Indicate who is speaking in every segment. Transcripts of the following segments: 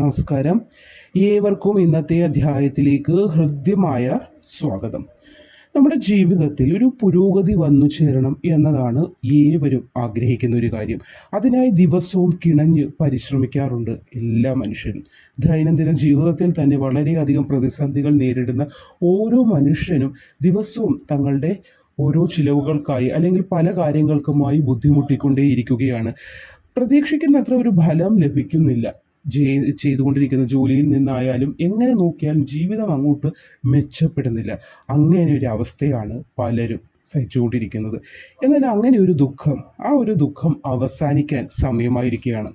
Speaker 1: നമസ്കാരം. ഏവർക്കും ഇന്നത്തെ അധ്യായത്തിലേക്ക് ഹൃദ്യമായ സ്വാഗതം. നമ്മുടെ ജീവിതത്തിൽ ഒരു പുരോഗതി വന്നു ചേരണം എന്നതാണ് ഏവരും ആഗ്രഹിക്കുന്ന ഒരു കാര്യം. അതിനായി ദിവസവും കിണഞ്ഞ് പരിശ്രമിക്കാറുണ്ട് എല്ലാ മനുഷ്യരും. ദൈനംദിന ജീവിതത്തിൽ തന്നെ വളരെയധികം പ്രതിസന്ധികൾ നേരിടുന്ന ഓരോ മനുഷ്യനും ദിവസവും തങ്ങളുടെ ഓരോ ചിലവുകൾക്കായി അല്ലെങ്കിൽ പല കാര്യങ്ങൾക്കുമായി ബുദ്ധിമുട്ടിക്കൊണ്ടേയിരിക്കുകയാണ്. പ്രതീക്ഷിക്കുന്നത്ര ഒരു ഫലം ലഭിക്കുന്നില്ല. ചെയ്തുകൊണ്ടിരിക്കുന്ന ജോലിയിൽ നിന്നായാലും എങ്ങനെ നോക്കിയാലും ജീവിതം അങ്ങോട്ട് മെച്ചപ്പെടുന്നില്ല. അങ്ങനെ ഒരു അവസ്ഥയാണ് പലരും സഹിച്ചുകൊണ്ടിരിക്കുന്നത്. എന്നാൽ അങ്ങനെ ഒരു ദുഃഖം, ആ ഒരു ദുഃഖം അവസാനിക്കാൻ സമയമായിരിക്കുകയാണ്.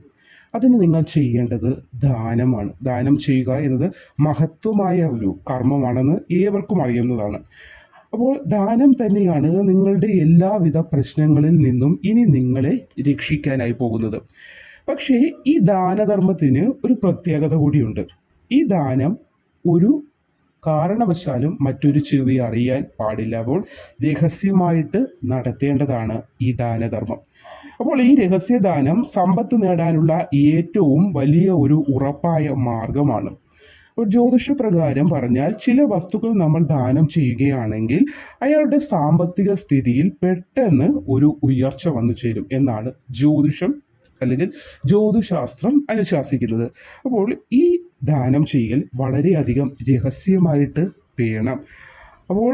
Speaker 1: അതിന് നിങ്ങൾ ചെയ്യേണ്ടത് ദാനമാണ്. ദാനം ചെയ്യുക എന്നത് മഹത്വമായ ഒരു കർമ്മമാണെന്ന് ഏവർക്കും അറിയുന്നതാണ്. അപ്പോൾ ദാനം തന്നെയാണ് നിങ്ങളുടെ എല്ലാവിധ പ്രശ്നങ്ങളിൽ നിന്നും ഇനി നിങ്ങളെ രക്ഷിക്കാനായി പോകുന്നത്. പക്ഷേ ഈ ദാനധർമ്മത്തിന് ഒരു പ്രത്യേകത കൂടിയുണ്ട്. ഈ ദാനം ഒരു കാരണവശാലും മറ്റൊരു ചെവി അറിയാൻ പാടില്ല. അപ്പോൾ രഹസ്യമായിട്ട് നടത്തേണ്ടതാണ് ഈ ദാനധർമ്മം. അപ്പോൾ ഈ രഹസ്യദാനം സമ്പത്ത് നേടാനുള്ള ഏറ്റവും വലിയ ഒരു ഉറപ്പായ മാർഗമാണ്. ജ്യോതിഷപ്രകാരം പറഞ്ഞാൽ ചില വസ്തുക്കൾ നമ്മൾ ദാനം ചെയ്യുകയാണെങ്കിൽ അയാളുടെ സാമ്പത്തിക സ്ഥിതിയിൽ പെട്ടെന്ന് ഒരു ഉയർച്ച വന്നു ചേരും എന്നാണ് ജ്യോതിഷം അല്ലെങ്കിൽ ജ്യോതിശാസ്ത്രം അനുശാസിക്കുന്നത്. അപ്പോൾ ഈ ദാനം ചെയ്യൽ വളരെയധികം രഹസ്യമായിട്ട് വേണം. അപ്പോൾ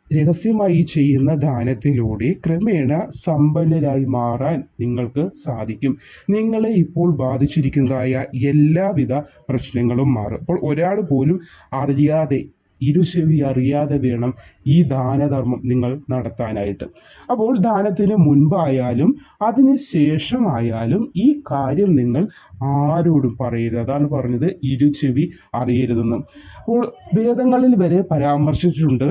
Speaker 1: രഹസ്യമായി ചെയ്യുന്ന ദാനത്തിലൂടെ ക്രമേണ സമ്പന്നരായി മാറാൻ നിങ്ങൾക്ക് സാധിക്കും. നിങ്ങളെ ഇപ്പോൾ ബാധിച്ചിരിക്കുന്നതായ എല്ലാവിധ പ്രശ്നങ്ങളും മാറും. അപ്പോൾ ഒരാൾ പോലും അറിയാതെ, ഇരുചെവി അറിയാതെ വേണം ഈ ദാനധർമ്മം നിങ്ങൾ നടത്താനായിട്ട്. അപ്പോൾ ദാനത്തിന് മുൻപായാലും അതിന് ശേഷമായാലും ഈ കാര്യം നിങ്ങൾ ആരോടും പറയരുത്. അതാണ് പറഞ്ഞത്, ഇരുചെവി അറിയരുതെന്നും. അപ്പോൾ വേദങ്ങളിൽ വരെ പരാമർശിച്ചിട്ടുണ്ട്,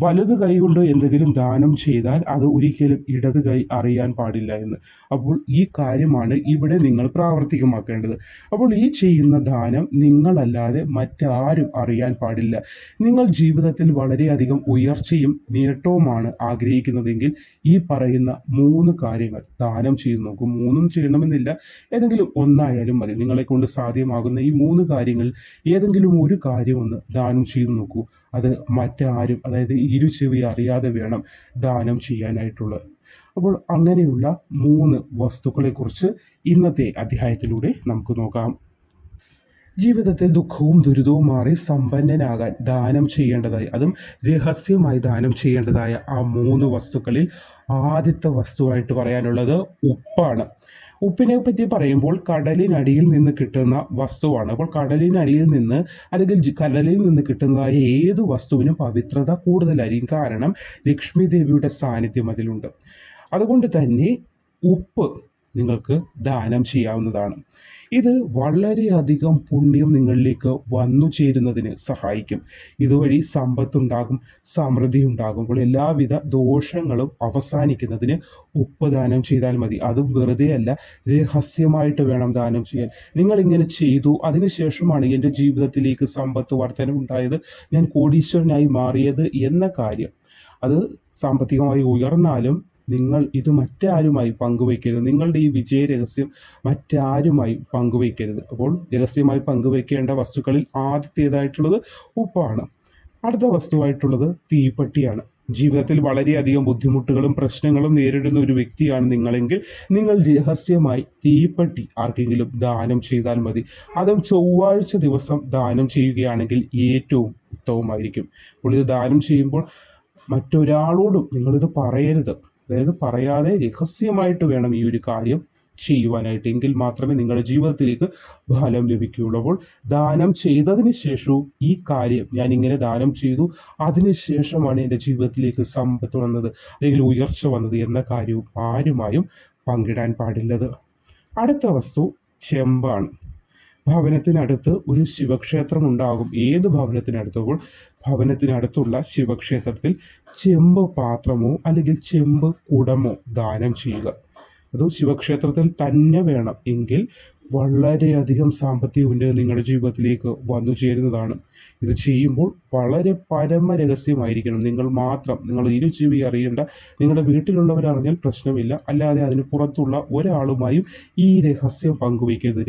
Speaker 1: വലത് കൈ കൊണ്ട് എന്തെങ്കിലും ദാനം ചെയ്താൽ അത് ഒരിക്കലും ഇടത് കൈ അറിയാൻ പാടില്ല എന്ന്. അപ്പോൾ ഈ കാര്യമാണ് ഇവിടെ നിങ്ങൾ പ്രാവർത്തികമാക്കേണ്ടത്. അപ്പോൾ ഈ ചെയ്യുന്ന ദാനം നിങ്ങളല്ലാതെ മറ്റാരും അറിയാൻ പാടില്ല. നിങ്ങൾ ജീവിതത്തിൽ വളരെയധികം ഉയർച്ചയും നേട്ടവുമാണ് ആഗ്രഹിക്കുന്നതെങ്കിൽ ഈ പറയുന്ന 3 കാര്യങ്ങൾ ദാനം ചെയ്തു നോക്കും. 3 ചെയ്യണമെന്നില്ല, ഏതെങ്കിലും ഒന്നായാലും മതി. നിങ്ങളെ കൊണ്ട് സാധ്യമാകുന്ന ഈ 3 കാര്യങ്ങൾ ഏതെങ്കിലും ഒരു കാര്യം ഒന്ന് ദാനം ചെയ്തു നോക്കൂ. അത് മറ്റാരും, അതായത് ഇരുചെവി അറിയാതെ വേണം ദാനം ചെയ്യാനായിട്ടുള്ളത്. അപ്പോൾ അങ്ങനെയുള്ള 3 വസ്തുക്കളെക്കുറിച്ച് ഇന്നത്തെ അധ്യായത്തിലൂടെ നമുക്ക് നോക്കാം. ജീവിതത്തിൽ ദുഃഖവും ദുരിതവും മാറി സമ്പന്നനാകാൻ ദാനം ചെയ്യേണ്ടതായി, അതും രഹസ്യമായി ദാനം ചെയ്യേണ്ടതായ ആ 3 വസ്തുക്കളിൽ ആദ്യത്തെ വസ്തുവായിട്ട് പറയാനുള്ളത് ഉപ്പാണ്. ഉപ്പിനെ പറ്റി പറയുമ്പോൾ കടലിനടിയിൽ നിന്ന് കിട്ടുന്ന വസ്തുവാണ്. അപ്പോൾ കടലിനടിയിൽ നിന്ന് അല്ലെങ്കിൽ കടലിൽ നിന്ന് കിട്ടുന്നതായ ഏത് വസ്തുവിനും പവിത്രത കൂടുതലായിരിക്കും. കാരണം ലക്ഷ്മി ദേവിയുടെ സാന്നിധ്യം അതിലുണ്ട്. അതുകൊണ്ട് തന്നെ ഉപ്പ് നിങ്ങൾക്ക് ദാനം ചെയ്യാവുന്നതാണ്. ഇത് വളരെയധികം പുണ്യം നിങ്ങളിലേക്ക് വന്നു ചേരുന്നതിന് സഹായിക്കും. ഇതുവഴി സമ്പത്തുണ്ടാകും, സമൃദ്ധി ഉണ്ടാകുമ്പോൾ എല്ലാവിധ ദോഷങ്ങളും അവസാനിക്കുന്നതിന് ഉപ്പ് ദാനം ചെയ്താൽ മതി. അതും വെറുതെ അല്ല, രഹസ്യമായിട്ട് വേണം ദാനം ചെയ്യാൻ. നിങ്ങളിങ്ങനെ ചെയ്തു, അതിനുശേഷമാണ് എൻ്റെ ജീവിതത്തിലേക്ക് സമ്പത്ത് വർധനവുണ്ടായത്, ഞാൻ കോടീശ്വരനായി മാറിയത് എന്ന കാര്യം. അത് സാമ്പത്തികമായി ഉയർന്നാലും നിങ്ങൾ ഇത് മറ്റാരുമായി പങ്കുവയ്ക്കരുത്. നിങ്ങളുടെ ഈ വിജയ രഹസ്യം മറ്റാരുമായി പങ്കുവയ്ക്കരുത്. അപ്പോൾ രഹസ്യമായി പങ്കുവയ്ക്കേണ്ട വസ്തുക്കളിൽ ആദ്യത്തേതായിട്ടുള്ളത് ഉപ്പാണ്. അടുത്ത വസ്തുവായിട്ടുള്ളത് തീപ്പെട്ടിയാണ്. ജീവിതത്തിൽ വളരെയധികം ബുദ്ധിമുട്ടുകളും പ്രശ്നങ്ങളും നേരിടുന്ന ഒരു വ്യക്തിയാണ് നിങ്ങളെങ്കിൽ നിങ്ങൾ രഹസ്യമായി തീപ്പെട്ടി ആർക്കെങ്കിലും ദാനം ചെയ്താൽ മതി. അതും ചൊവ്വാഴ്ച ദിവസം ദാനം ചെയ്യുകയാണെങ്കിൽ ഏറ്റവും ഉത്തമമായിരിക്കും. അപ്പോൾ ഇത് ദാനം ചെയ്യുമ്പോൾ മറ്റൊരാളോടും നിങ്ങളിത് പറയരുത്. അതായത് പറയാതെ രഹസ്യമായിട്ട് വേണം ഈ ഒരു കാര്യം ചെയ്യുവാനായിട്ട്. എങ്കിൽ മാത്രമേ നിങ്ങളുടെ ജീവിതത്തിലേക്ക് ഫലം ലഭിക്കുകയുള്ളൂ. അപ്പോൾ ദാനം ചെയ്തതിന് ശേഷവും ഈ കാര്യം, ഞാൻ ഇങ്ങനെ ദാനം ചെയ്തു, അതിനുശേഷമാണ് എൻ്റെ ജീവിതത്തിലേക്ക് സമ്പത്ത് വന്നത് അല്ലെങ്കിൽ ഉയർച്ച വന്നത് എന്ന കാര്യവും ആരുമായും പങ്കിടാൻ പാടില്ലത്. അടുത്ത വസ്തു ചെമ്പാണ്. ഭവനത്തിനടുത്ത് ഒരു ശിവക്ഷേത്രം ഉണ്ടാകും. ഏത് ഭവനത്തിനടുത്തുമ്പോൾ ഭവനത്തിനടുത്തുള്ള ശിവക്ഷേത്രത്തിൽ ചെമ്പ് പാത്രമോ അല്ലെങ്കിൽ ചെമ്പ് കുടമോ ദാനം ചെയ്യുക. അത് ശിവക്ഷേത്രത്തിൽ തന്നെ വേണം. എങ്കിൽ വളരെയധികം സാമ്പത്തിക ഉന്നതി നിങ്ങളുടെ ജീവിതത്തിലേക്ക് വന്നു ചേരുന്നതാണ്. ഇത് ചെയ്യുമ്പോൾ വളരെ പരമരഹസ്യമായിരിക്കണം. നിങ്ങൾ മാത്രം, നിങ്ങൾ ഇരുചെവി അറിയേണ്ട, നിങ്ങളുടെ വീട്ടിലുള്ളവരറിഞ്ഞാൽ പ്രശ്നമില്ല. അല്ലാതെ അതിന് പുറത്തുള്ള ഒരാളുമായും ഈ രഹസ്യം പങ്കുവയ്ക്കരുത്.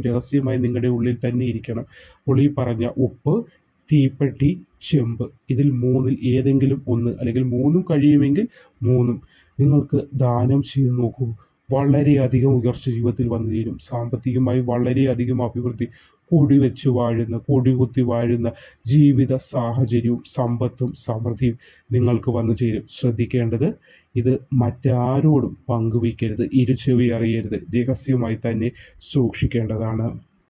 Speaker 1: രഹസ്യമായി നിങ്ങളുടെ ഉള്ളിൽ തന്നെ ഇരിക്കണം. അപ്പോൾ ഈ പറഞ്ഞ ഉപ്പ്, തീപ്പെട്ടി, ചെമ്പ്, ഇതിൽ മൂന്നിൽ ഏതെങ്കിലും ഒന്ന്, അല്ലെങ്കിൽ മൂന്നും കഴിയുമെങ്കിൽ മൂന്നും നിങ്ങൾക്ക് ദാനം ചെയ്ത് നോക്കൂ. വളരെയധികം ഉയർച്ച ജീവിതത്തിൽ വന്നു ചേരും. സാമ്പത്തികമായി വളരെയധികം അഭിവൃദ്ധി, കൊടികുത്തി വാഴുന്ന ജീവിത സാഹചര്യവും സമ്പത്തും സമൃദ്ധിയും നിങ്ങൾക്ക് വന്നു ചേരും. ശ്രദ്ധിക്കേണ്ടത്, ഇത് മറ്റാരോടും പങ്കുവയ്ക്കരുത്. ഇരുചെവി അറിയരുത്. രഹസ്യമായി തന്നെ സൂക്ഷിക്കേണ്ടതാണ്.